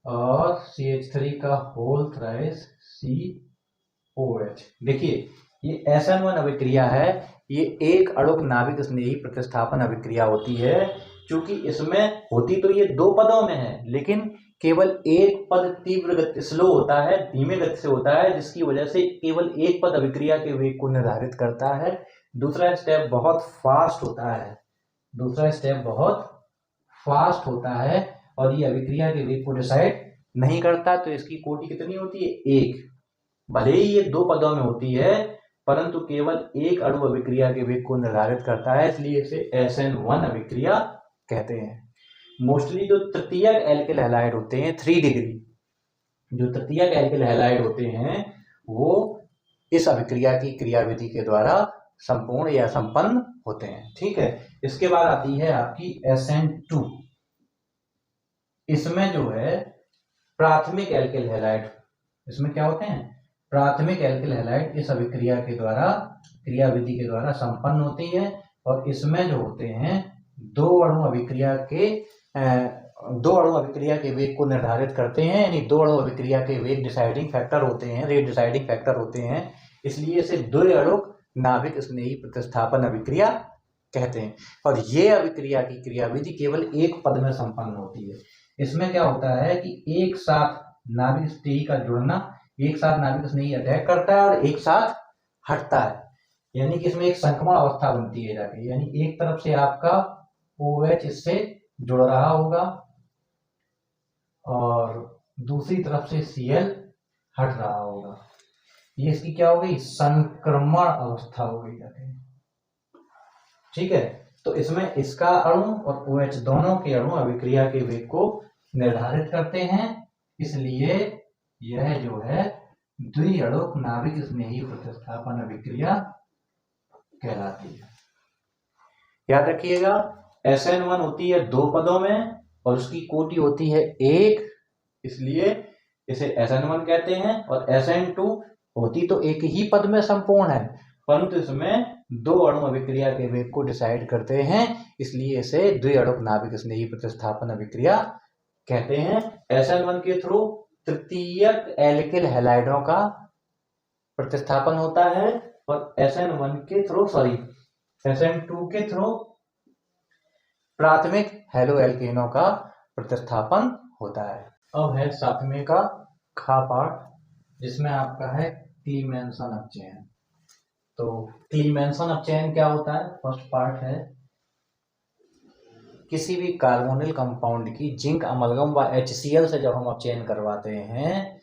और CH3 का होल थ्राइस COH। देखिए ये SN1 अभिक्रिया है, ये एक अणुक नाभिक स्नेही प्रतिस्थापन अभिक्रिया होती है। क्योंकि इसमें होती तो ये दो पदों में है, लेकिन केवल एक पद तीव्र गति स्लो होता है, धीमे गति से होता है, जिसकी वजह से केवल एक पद अभिक्रिया के वेग को निर्धारित करता है। दूसरा स्टेप बहुत फास्ट होता है, दूसरा स्टेप बहुत फास्ट होता है और ये अभिक्रिया के वेग को डिसाइड नहीं करता। तो इसकी कोटि कितनी होती है? एक। भले ही ये दो पदों में होती है, परंतु केवल एक अणु अभिक्रिया के वेग को निर्धारित करता है, इसलिए इसे SN1 अभिक्रिया कहते हैं। मोस्टली जो तृतीयक एल्किल हैलाइड होते हैं 3 डिग्री, जो तृतीयक एल्किल हैलाइड होते हैं वो इस अभिक्रिया की क्रियाविधि के द्वारा संपूर्ण या संपन्न होते हैं। ठीक है, इसके बाद आती है आपकी SN2। इसमें जो है प्राथमिक एल्किल हैलाइड, इसमें क्या होते हैं? प्राथमिक एल्किल हैलाइड इस अभिक्रिया के द्वारा क्रियाविधि के द्वारा संपन्न होती है और इसमें जो होते हैं दो अणु अभिक्रिया के वेग को निर्धारित करते हैं, यानी दो अणु अभिक्रिया के वेग डिसाइडिंग फैक्टर होते हैं, रेट डिसाइडिंग फैक्टर होते हैं, इसलिए इसे द्वि-अणुक नाभिक स्नेही प्रतिस्थापन अभिक्रिया कहते हैं। और ये अभिक्रिया की क्रियाविधि केवल एक पद में संपन्न होती है। इसमें क्या होता है कि एक साथ नाभिक स्नेही का जुड़ना, एक साथ नाभिक स्नेही अटैक करता है और एक साथ हटता है, यानी कि इसमें एक संक्रमण अवस्था बनती है जाके, यानी एक तरफ से आपका OH इससे जुड़ रहा होगा और दूसरी तरफ से Cl हट रहा होगा। ये इसकी क्या हो गई? संक्रमण अवस्था हो गई जाके। ठीक है, तो इसमें इसका अणु और OH दोनों के अणु अभिक्रिया के वेग को निर्धारित करते हैं, इसलिए यह जो है द्वि-अणुक नाभिक स्नेही प्रतिस्थापन अभिक्रिया कहलाती है। याद रखिएगा, SN1 होती है दो पदों में और उसकी कोटि होती है एक, इसलिए इसे SN1 कहते हैं। और SN2 होती तो एक ही पद में संपूर्ण है, परंतु इसमें दो अणु अभिक्रिया के वेग को डिसाइड करते हैं, इसलिए इसे द्वि-अणुक नाभिक स्नेही प्रतिस्थापन अभिक्रिया कहते हैं। SN1 के थ्रू तृतीयक एल्किल हैलाइडों का प्रतिस्थापन होता है और SN2 के थ्रू प्राथमिक हैलोएल्केनों का प्रतिस्थापन होता है। अब है सातवें का खा पार्ट, जिसमें आपका है क्लीमेंसन अपचयन। तो क्लीमेंसन अपचयन क्या होता है? फर्स्ट पार्ट है किसी भी कार्बोनिल कंपाउंड की जिंक अमलगम व HCl से जब हम अपचयन करवाते हैं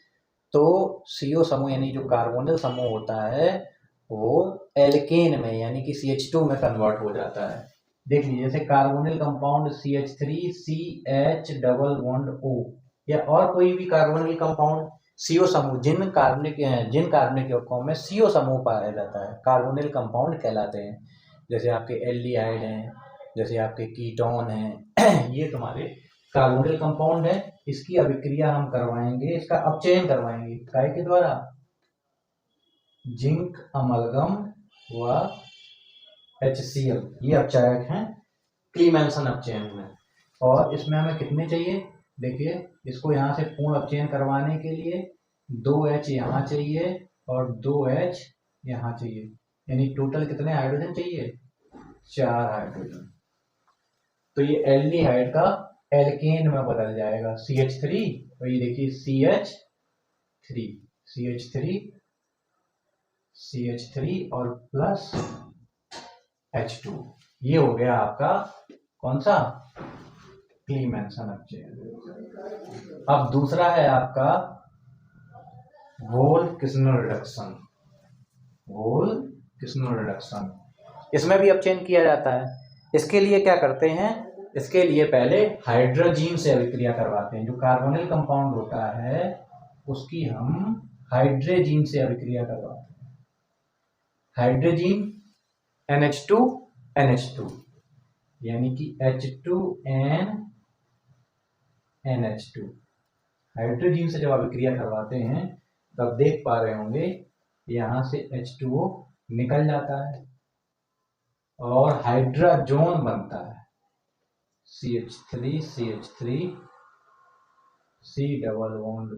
तो CO समूह यानी जो कार्बोनिल समूह होता है वो एल्केन में यानी कि CH2 में कन्वर्ट हो जाता है। देख लीजिए, जैसे कार्बोनिल कंपाउंड CH3CH_O या और कोई भी कार्बोनिल कंपाउंड CO समूह, जिन कार्बनिक यौगिकों में CO समूह पाया जाता है कार्बोनिल कंपाउंड कहलाते हैं। जैसे आपके एल्डिहाइड हैं, जैसे आपके कीटोन हैं, ये तुम्हारे कार्बोनिल कंपाउंड है। इसकी अभिक्रिया हम करवाएंगे, इसका अपचयन करवाएंगे काय के द्वारा? जिंक अमलगम व HCl, ये अपचायक हैं क्लीमेंसन अपचयन में। और इसमें हमें कितने चाहिए? देखिए, इसको यहाँ से पूर्ण अपचयन करवाने के लिए 2H यहाँ चाहिए और 2H यहाँ चाहिए, यानी टोटल कितने हाइड्रोजन चाहिए? 4 हाइड्रोजन। तो ये एल्डिहाइड का एल्केन में बदल जाएगा CH3, तो ये देखिए CH3 और प्लस H2, ये हो गया आपका कौन सा? क्लीमेंसन अपचयन। अब दूसरा है आपका वोल्फ-किस्नर रिडक्शन। इसमें भी अपचयन किया जाता है। इसके लिए क्या करते हैं? इसके लिए पहले हाइड्रोजीन से अभिक्रिया करवाते हैं। जो कार्बोनिल कंपाउंड होता है उसकी हम हाइड्रोजीन से अभिक्रिया करवाते हैं। हाइड्रोजीन NH2NH2 यानी कि H2NNH2। हाइड्रोजीन से जब अभिक्रिया करवाते हैं तो आप देख पा रहे होंगे यहाँ से H2O निकल जाता है और हाइड्रोजन बनता है CH3 CH3 C double bond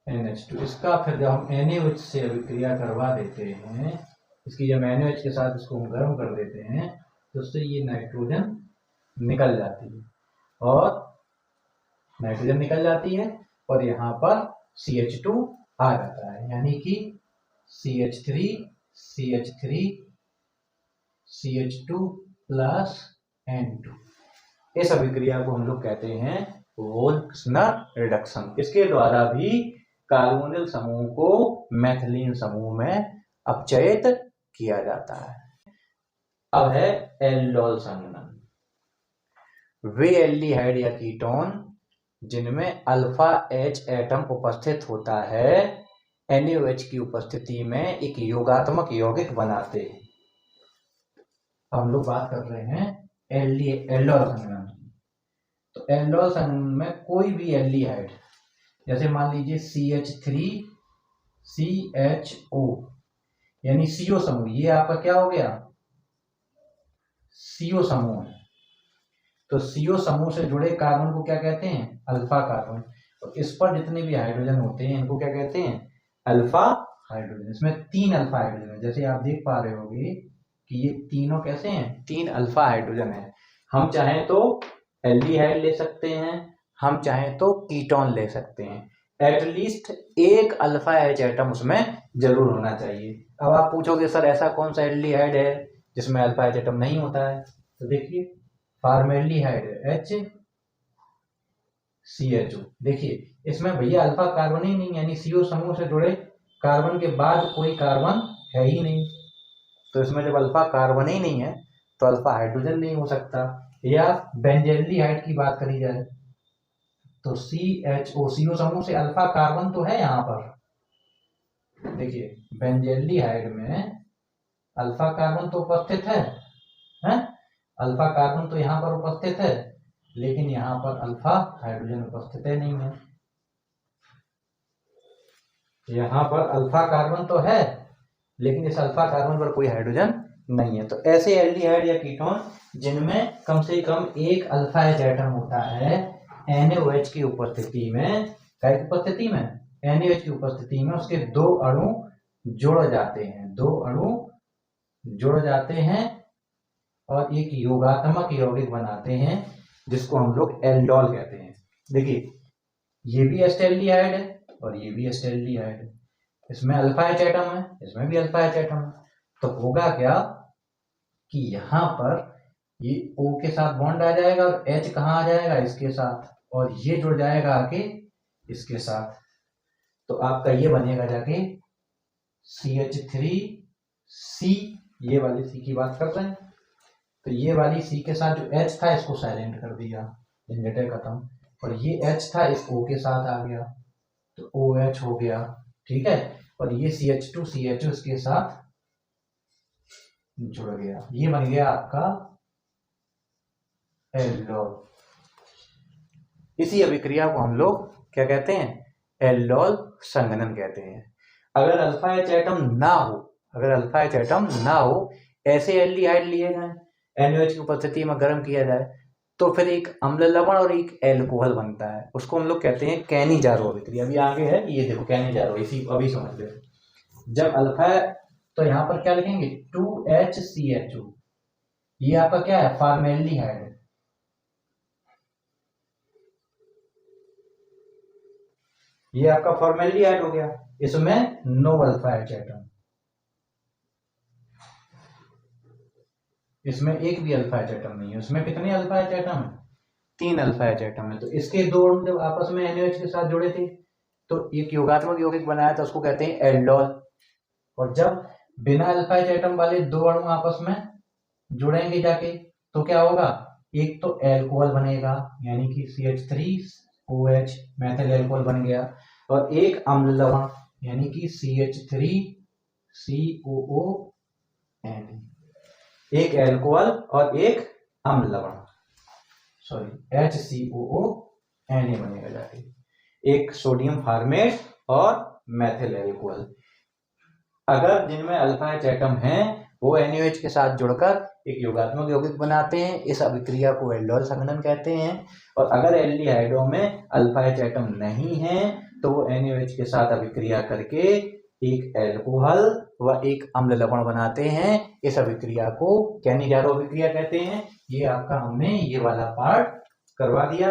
NH2। इसका फिर जब हम NaOH से अभिक्रिया करवा देते हैं, इसकी जब NaOH के साथ इसको हम गर्म कर देते हैं तो उससे ये नाइट्रोजन निकल जाती है और यहाँ पर CH2 आ जाता है, यानी कि CH3 CH3 CH2 plus N2। इस अभिक्रिया को हम लोग कहते हैं वोल्फ्सनर रिडक्शन। इसके द्वारा भी कार्बोनिल समूह को मैथिलीन समूह में अपचयित किया जाता है। अब है एल्डोल संघनन। वे एल्डिहाइड या कीटोन जिनमें अल्फा H एटम उपस्थित होता है NaOH की उपस्थिति में एक योगात्मक यौगिक बनाते हैं। हम लोग बात कर रहे हैं एल्डोल संघनन की। तो एल्डोल संघनन में कोई भी एल्डिहाइड, जैसे मान लीजिए CH3CHO यानी CO समूह, ये आपका क्या हो गया, CO समूह है। तो CO समूह से जुड़े कार्बन को क्या कहते हैं, अल्फा कार्बन। और इस पर जितने भी हाइड्रोजन होते हैं इनको क्या कहते हैं, अल्फा हाइड्रोजन। इसमें 3 अल्फा हाइड्रोजन है, जैसे आप देख पा रहे होंगे कि ये तीनों कैसे हैं, 3 अल्फा हाइड्रोजन है। हम चाहें तो एल्डिहाइड ले सकते हैं, हम चाहें तो कीटोन ले सकते हैं। एटलीस्ट एक अल्फा H एटम उसमें जरूर होना चाहिए। अब आप पूछोगे सर ऐसा कौन सा एल्डिहाइड है जिसमें अल्फा H एटम नहीं होता है, तो देखिए फॉर्मेल्डिहाइड HCHO। देखिए इसमें भैया अल्फा कार्बन ही नहीं, यानी CO समूह से जुड़े कार्बन के बाद कोई कार्बन है ही नहीं। तो इसमें जब अल्फा कार्बन ही नहीं है तो अल्फा हाइड्रोजन नहीं हो सकता। या बेंजेल्डिहाइड की बात करी जाए तो CHO, CO समूह से अल्फा कार्बन तो है यहाँ पर। देखिए बेंजेल्डिहाइड में अल्फा कार्बन तो उपस्थित है, अल्फा कार्बन तो यहाँ पर उपस्थित है, लेकिन यहाँ पर अल्फा हाइड्रोजन उपस्थित नहीं है। यहाँ पर अल्फा कार्बन तो है, लेकिन इस अल्फा कार्बन पर कोई हाइड्रोजन नहीं है। तो ऐसे एल्डिहाइड या कीटोन जिनमें कम से कम एक अल्फा H एटम होता है NaOH की उपस्थिति में, NaOH की उपस्थिति में उसके 2 अणु जुड़ जाते हैं और एक योगात्मक यौगिक बनाते हैं जिसको हम लोग एल्डोल कहते हैं। देखिए ये भी एस्टेल्डिहाइड है और ये भी एस्टेल्डिहाइड है, इसमें अल्फा H एटम है, इसमें भी अल्फा H एटम है। तो होगा क्या कि यहाँ पर ये O के साथ बॉन्ड आ जाएगा और H कहाँ आ जाएगा, इसके साथ, और ये जुड़ जाएगा आके इसके साथ। तो आपका ये बनेगा जाके CH3C, ये वाली C की बात कर रहे हैं, तो ये वाली C के साथ जो H था इसको साइलेंट कर दिया, झंझट खत्म, और ये H था इस O के साथ आ गया तो OH हो गया, ठीक है। और ये CH2CHO इसके साथ जुड़ गया, ये बन गया आपका एल्डोल। इसी अभिक्रिया को हम लोग क्या कहते हैं, एल्डोल संघनन कहते हैं। अगर अल्फा H एटम ना हो, ऐसे एल्डिहाइड लिए जाए, NaOH की उपस्थिति में गर्म किया जाए तो फिर एक अम्ल लवण और एक एल्कोहल बनता है, उसको हम लोग कहते हैं कैनिजारो अभिक्रिया। अभी आगे है, ये देखो कैनिजारो, इसी अभी समझ लो। जब अल्फा, तो यहाँ पर क्या लिखेंगे 2HCHO, ये आपका क्या है, फॉर्मेल्डिहाइड है। ये आपका फॉर्मेल्डिहाइड हो गया, इसमें नो अल्फा H एटम, इसमें एक भी अल्फा H एटम नहीं है। उसमें कितने अल्फा H एटम है, 3 अल्फा H एटम है। तो इसके 2 अणु जब आपस में NaOH के साथ जुड़े थे तो एक योगात्मक यौगिक बनाया था, उसको कहते हैं एल्डोल। और जब बिना अल्फा H एटम वाले 2 अणु आपस में जुड़ेंगे जाके तो क्या होगा, एक तो एल्कोहल बनेगा, यानी कि CH3OH मेथिल एल्कोहल बन गया, और एक अम्ल लवण यानी कि CH3COON, एक एल्कोहल और एक अम्ल लवण, HCOO Na बनेगा जाके, एक सोडियम फॉर्मेट और मैथिल एल्कोहल। अगर जिनमें अल्फा एच एटम हैं वो NaOH के साथ जुड़कर एक योगात्मक यौगिक बनाते हैं, इस अभिक्रिया को एल्डोल संघनन कहते हैं। और अगर एल्डिहाइडों में अल्फा एच एटम नहीं है तो वो NaOH के साथ अभिक्रिया करके एक एल्कोहल व एक अम्ल लवण बनाते हैं, इस अभिक्रिया को कैनिजारो अभिक्रिया कहते हैं। ये आपका हमने ये वाला पार्ट करवा दिया।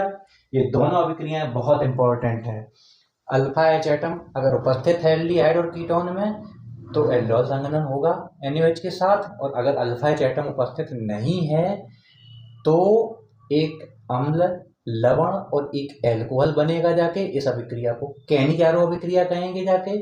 ये दोनों अभिक्रियाएं बहुत इंपॉर्टेंट है। अल्फा एच एटम अगर उपस्थित है एल्डिहाइड और कीटोन में तो एल्डोल संघनन होगा NaOH के साथ, और अगर अल्फा एच एटम उपस्थित नहीं है तो एक अम्ल लवण और एक एल्कोहल बनेगा जाके, इस अभिक्रिया को कैनिजारो अभिक्रिया कहेंगे जाके।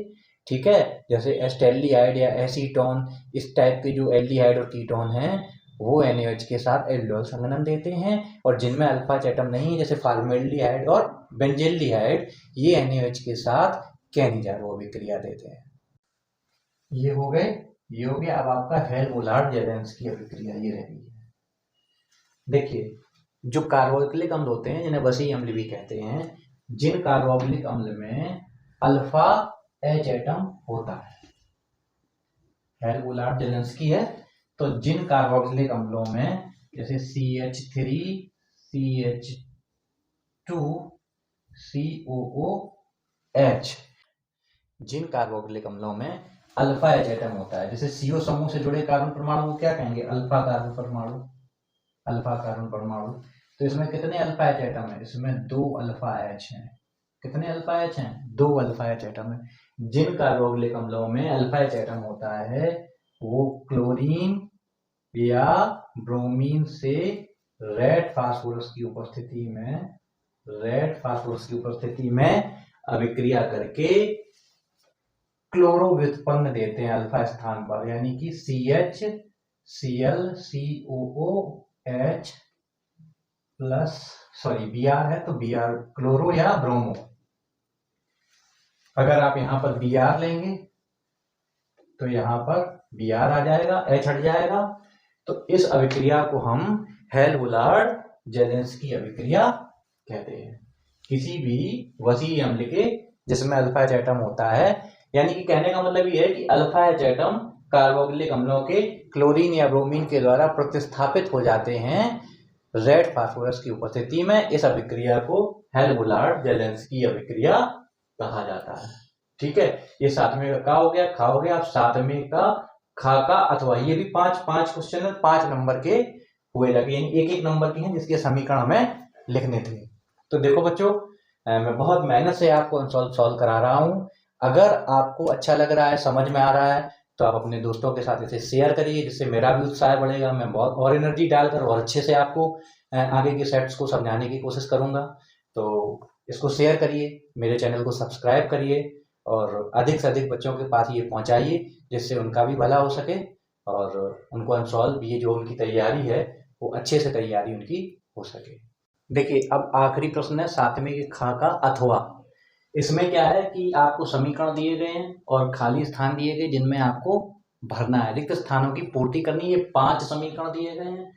ठीक है, जैसे एस्टेल्डिहाइड या एसीटोन, इस टाइप के जो एल्डिहाइड और कीटोन हैं वो NaOH के साथ एल्डोल संघनन देते हैं, और जिनमें अल्फा एच एटम नहीं है जैसे फॉर्मेल्डिहाइड और बेंजेल्डिहाइड, ये NaOH के साथ कैनिजारो अभिक्रिया देते हैं। ये हो गए, ये हो गया। अब आपका हेल्महोल्ट्ज-जेलेंस्की अभिक्रिया ये रही है। देखिए, जो कार्बोक्सिलिक अम्ल होते हैं जिन्हें वसीय अम्ल भी कहते हैं, जिन कार्बोक्सिलिक अम्ल में अल्फा एच एटम होता है, हेल्महोल्ट्ज-जेलेंस्की है, तो जिन कार्बोक्सिलिक अम्लों में जैसे CH3, CH2, COOH, जिन कार्बोक्सिलिक अम्लों में अल्फा एच एटम होता है, जैसे CO समूह से जुड़े कार्बन परमाणु को क्या कहेंगे? अल्फा कार्बन परमाणु, अल्फा कार्बन परमाणु। तो इसमें कितने अल्फा एच एटम है? इसमें 2 अल्फा एच हैं। कितने अल्फा एच हैं? 2 अल्फा एच एटम है। जिन कार्बोक्सिलिक अम्लों में अल्फा एच एटम होता है वो क्लोरीन या ब्रोमीन से रेड फास्फोरस की उपस्थिति में अभिक्रिया करके क्लोरो व्युत्पन्न देते हैं अल्फा स्थान पर, यानी कि CHCl COOH Br है तो Br क्लोरो या ब्रोमो। अगर आप यहाँ पर Br लेंगे तो यहाँ पर Br आ जाएगा, H हट जाएगा, तो इस अभिक्रिया को हम हेल्महोल्ट्ज-जेलेंस्की अभिक्रिया कहते हैं। किसी भी वसीय अम्ल के जिसमें अल्फा एच एटम होता है, यानी कि कहने का मतलब ये है कि अल्फा एच एटम कार्बोक्सिलिक अम्लों के क्लोरीन या ब्रोमीन के द्वारा प्रतिस्थापित हो जाते हैं रेड फास्फोरस की उपस्थिति में। इस अभिक्रिया को हेल्महोल्ट्ज-जेलेंस्की अभिक्रिया कहा जाता है। ठीक है, ये 7वें का हो गया, खा हो गया। अब 7वें का खा का अथवा, ये भी 5 क्वेश्चन 5 नंबर के हुए लगे, यानी 1-1 नंबर के हैं जिसके समीकरण हमें लिखने थे। तो देखो बच्चों, मैं बहुत मेहनत से आपको सॉल्व करा रहा हूँ। अगर आपको अच्छा लग रहा है, समझ में आ रहा है, तो आप अपने दोस्तों के साथ इसे शेयर करिए, जिससे मेरा भी उत्साह बढ़ेगा। मैं बहुत और एनर्जी डालकर और अच्छे से आपको आगे के सेट्स को समझाने की कोशिश करूंगा। तो इसको शेयर करिए, मेरे चैनल को सब्सक्राइब करिए और अधिक से अधिक बच्चों के पास ये पहुंचाइए, जिससे उनका भी भला हो सके और उनको अनसॉल्व ये जो उनकी तैयारी है वो अच्छे से तैयारी उनकी हो सके। देखिए, अब आखिरी प्रश्न है 7वें के खा का अथवा। इसमें क्या है कि आपको समीकरण दिए गए हैं और खाली स्थान दिए गए जिनमें आपको भरना है, रिक्त स्थानों की पूर्ति करनी है। 5 समीकरण दिए गए हैं,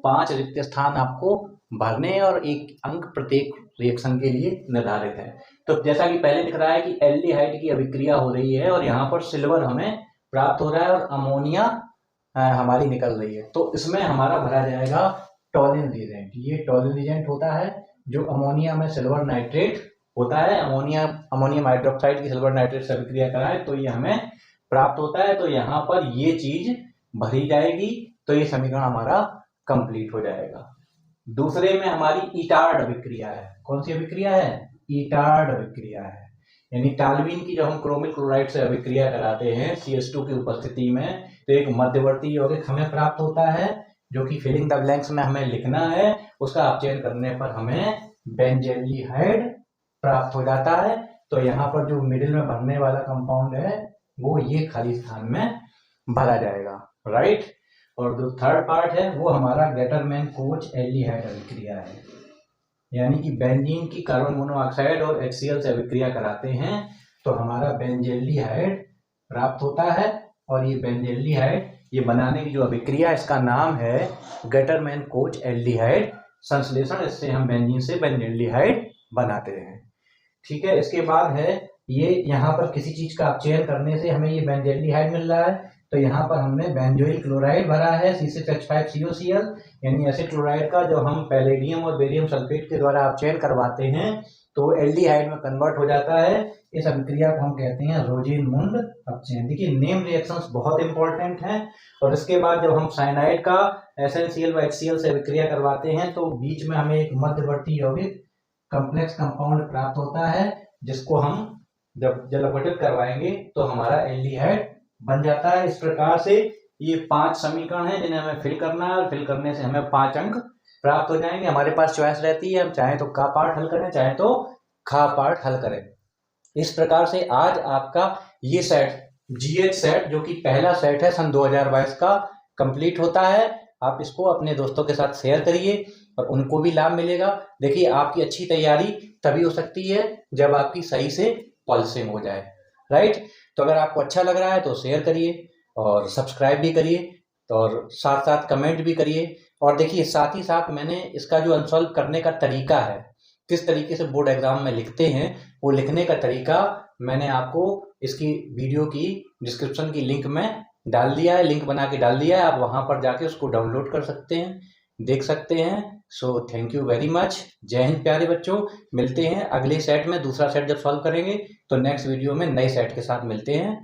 5 रिक्त स्थान आपको भरने और 1 अंक प्रत्येक रिएक्शन के लिए निर्धारित है। तो जैसा कि पहले दिख रहा है कि एल्डिहाइड की अभिक्रिया हो रही है और यहाँ पर सिल्वर हमें प्राप्त हो रहा है और अमोनिया हमारी निकल रही है, तो इसमें हमारा भरा जाएगा टॉलिन रिएजेंट। ये टॉलिन रिएजेंट होता है जो अमोनिया में सिल्वर नाइट्रेट होता है, अमोनियम हाइड्रोक्साइड की सिल्वर नाइट्रेट से अभिक्रिया कराए तो ये हमें प्राप्त होता है। तो यहाँ पर ये चीज भरी जाएगी, तो ये समीकरण हमारा कंप्लीट हो जाएगा। दूसरे में हमारी ईटार्ड अभिक्रिया है। कौन सी अभिक्रिया है? ईटार्ड अभिक्रिया है, यानी टाल्विन की जब हम क्रोमिक क्लोराइड से अभिक्रिया कराते हैं CH2 की उपस्थिति में, तो एक मध्यवर्ती यौगिक हमें प्राप्त होता है जो कि फिलिंग द ब्लैंक्स में हमें लिखना है। उसका अपचयन करने पर हमें बेंजेल्डिहाइड प्राप्त हो जाता है। तो यहाँ पर जो मिडिल में भरने वाला कंपाउंड है वो ये खाली स्थान में भरा जाएगा, राइट। और जो थर्ड पार्ट है वो हमारा गेटरमैन कोच एल्डिहाइड अभिक्रिया है, यानी कि बेंजीन की कार्बन मोनोऑक्साइड और HCl से अभिक्रिया कराते हैं तो हमारा बेंजेल्डिहाइड प्राप्त होता है। और ये बेंजेल्डिहाइड ये बनाने की जो अभिक्रिया, इसका नाम है गेटरमैन कोच एल्डिहाइड संश्लेषण। इससे हम बेंजीन से बेंजेल्डिहाइड बनाते हैं। ठीक है, इसके बाद है ये यहाँ पर किसी चीज का अपचयन करने से हमें ये बेंजल्डिहाइड मिल रहा है, तो यहाँ पर हमने बेंजोइल क्लोराइड भरा है C6H5COCl, यानी एसिड क्लोराइड का जो हम पैलेडियम और बेरियम सल्फेट के द्वारा अपचयन करवाते हैं तो एल्डिहाइड में कन्वर्ट हो जाता है। इस अभिक्रिया को हम कहते हैं रोजेनमुंड अपचयन। देखिए नेम रिएक्शंस बहुत इंपॉर्टेंट हैं। और इसके बाद जब हम साइनाइड का SnCl व HCl से अभिक्रिया करवाते हैं तो बीच में हमें एक मध्यवर्ती यौगिक कॉम्प्लेक्स कंपाउंड प्राप्त होता है, जिसको हम जब जल अपघटित करवाएंगे तो हमारा एल्डिहाइड बन जाता है। इस प्रकार से ये 5 समीकरण हैं जिन्हें हमें फिल करना है, और फिल करने से हमें 5 अंक प्राप्त हो जाएंगे। हमारे पास चॉइस रहती है, हम चाहे तो का पार्ट हल करें, चाहे तो खा पार्ट हल करें। इस प्रकार से आज आपका ये सेट GH सेट, जो कि पहला सेट है सन 2022 का, कंप्लीट होता है। आप इसको अपने दोस्तों के साथ शेयर करिए और उनको भी लाभ मिलेगा। देखिए आपकी अच्छी तैयारी तभी हो सकती है जब आपकी सही से पल्सिंग हो जाए, राइट। तो अगर आपको अच्छा लग रहा है तो शेयर करिए और सब्सक्राइब भी करिए, और साथ साथ कमेंट भी करिए। और देखिए साथ ही साथ मैंने इसका जो अनसॉल्व करने का तरीका है, किस तरीके से बोर्ड एग्जाम में लिखते हैं, वो लिखने का तरीका मैंने आपको इसकी वीडियो की डिस्क्रिप्शन की लिंक में डाल दिया है, लिंक बना के डाल दिया है। आप वहां पर जाके उसको डाउनलोड कर सकते हैं, देख सकते हैं। So thank you very much. जय हिंद प्यारे बच्चों। मिलते हैं अगले सेट में, दूसरा सेट जब सॉल्व करेंगे तो नेक्स्ट वीडियो में नए सेट के साथ मिलते हैं।